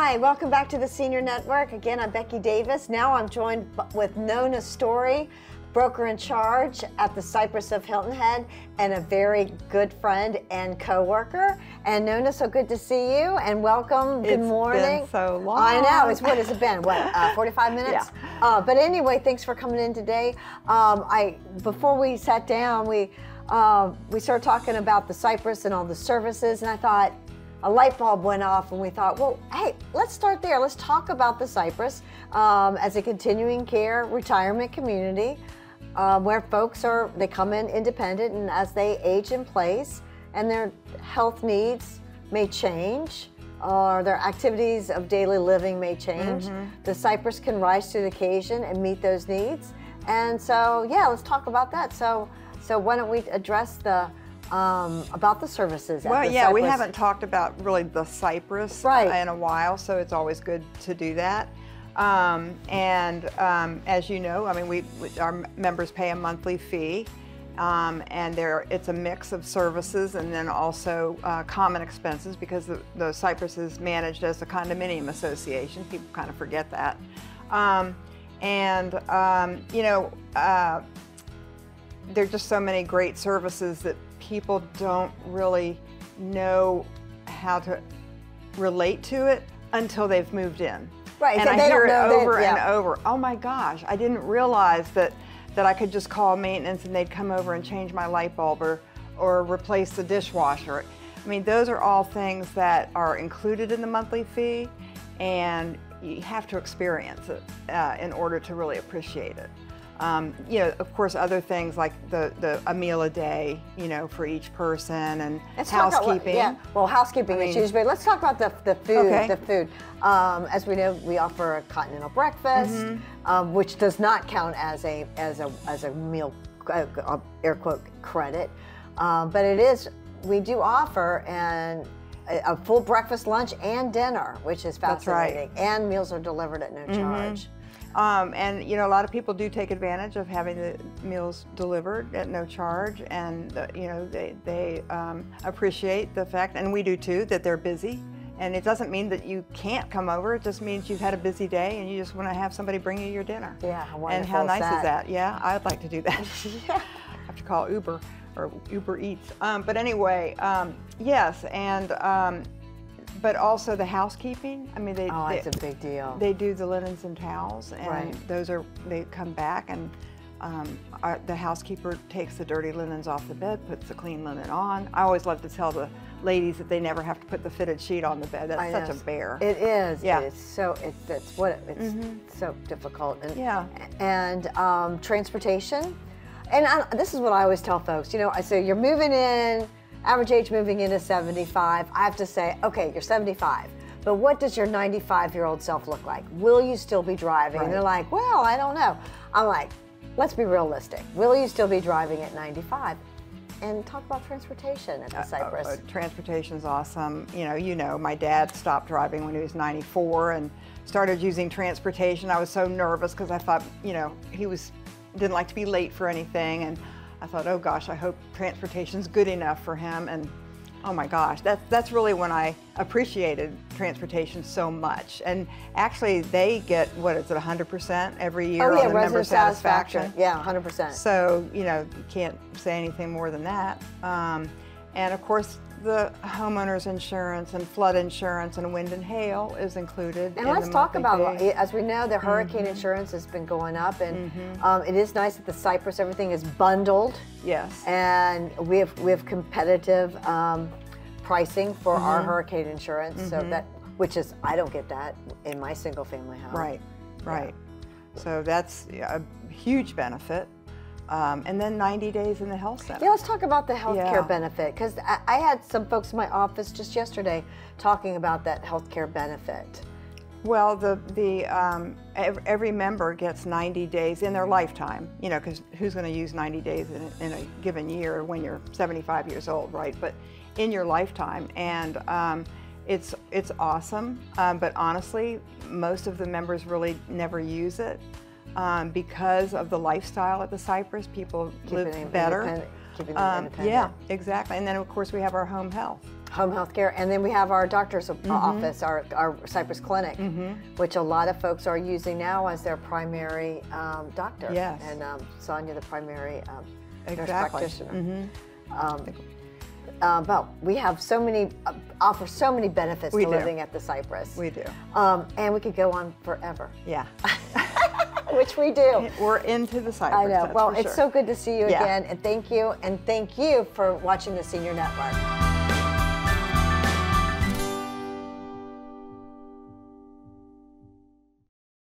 Hi, welcome back to the Senior Network. Again, I'm Becky Davis. Now I'm joined with Nona Story, broker in charge at the Cypress of Hilton Head, and a very good friend and co-worker. And Nona, so good to see you, and welcome. Good morning. It's been so long. I know. What has it been? What, 45 minutes? Yeah. But anyway, thanks for coming in today. Before we sat down, we started talking about the Cypress and all the services, and I thought, a light bulb went off and we thought, well, hey, let's start there. Let's talk about the Cypress as a continuing care retirement community where folks they come in independent, and as they age in place and their health needs may change or their activities of daily living may change, the Cypress can rise to the occasion and meet those needs. And so, yeah, let's talk about that. So why don't we address about the services at the yeah, Cypress. we haven't talked about really the Cypress in a while, so it's always good to do that. As you know, I mean, our members pay a monthly fee, and it's a mix of services and then also common expenses, because the Cypress is managed as a condominium association. People kind of forget that. You know, there are just so many great services that people don't really know how to relate to it until they've moved in. Right, and I hear it over and over. Oh my gosh, I didn't realize that I could just call maintenance and they'd come over and change my light bulb or replace the dishwasher. I mean, those are all things that are included in the monthly fee, and you have to experience it in order to really appreciate it. You know, of course, other things like a meal a day, you know, for each person, and housekeeping. Well, housekeeping issues, but let's talk about the food. Okay. The food. As we know, we offer a continental breakfast, which does not count as a meal, air quote, credit, but it is. We do offer a full breakfast, lunch, and dinner, which is fascinating. That's right. And meals are delivered at no charge. And you know, a lot of people do take advantage of having the meals delivered at no charge, and you know, they appreciate the fact, and we do too, that they're busy. And it doesn't mean that you can't come over. It just means you've had a busy day and you just want to have somebody bring you your dinner. Yeah, how wonderful and how nice is that? Yeah, I'd like to do that. Yeah. I have to call Uber or Uber Eats. But anyway, yes, and. But also the housekeeping. I mean, it's a big deal. They do the linens and towels, and they come back, and the housekeeper takes the dirty linens off the bed, puts the clean linen on. I always love to tell the ladies that they never have to put the fitted sheet on the bed. That's such a bear. It is. Yeah. It's so difficult. And transportation. And this is what I always tell folks. You know, I say you're moving in. Average age moving into 75. I have to say, okay, you're 75, but what does your 95-year-old self look like? Will you still be driving? And they're like, well, I don't know. I'm like, let's be realistic. Will you still be driving at 95? And talk about transportation at the Cypress. Transportation's awesome. You know, my dad stopped driving when he was 94 and started using transportation. I was so nervous because I thought, you know, he didn't like to be late for anything, and I thought, oh gosh, I hope transportation's good enough for him. And oh my gosh, that's really when I appreciated transportation so much. And actually, they get, what is it, 100% every year on the member satisfaction? Yeah, 100%. So, you know, you can't say anything more than that. And of course, the homeowner's insurance and flood insurance and wind and hail is included. And let's talk about, as we know, the hurricane insurance has been going up, and it is nice that the Cypress, everything is bundled. Yes. And we have competitive pricing for our hurricane insurance, so which is, I don't get that in my single family home. Right. Yeah. So that's a huge benefit. And then 90 days in the health center. Yeah, let's talk about the health care benefit, because I had some folks in my office just yesterday talking about that health care benefit. Well, every member gets 90 days in their lifetime, you know, because who's going to use 90 days in a given year when you're 75 years old, right? But in your lifetime, and it's awesome, but honestly, most of the members really never use it. Because of the lifestyle at the Cypress, people live better. Keeping them independent. Yeah, exactly. And then of course we have our home health. Home health care, and then we have our doctor's office, our Cypress Clinic, which a lot of folks are using now as their primary doctor. Yes. And Sonia, the primary nurse Exactly. practitioner. But we have so many, offer so many benefits to living at the Cypress. We do. And we could go on forever. Yeah. Which we do. We're into the Cypress. I know. That's well, for it's sure. so good to see you again, and thank you for watching the Senior Network.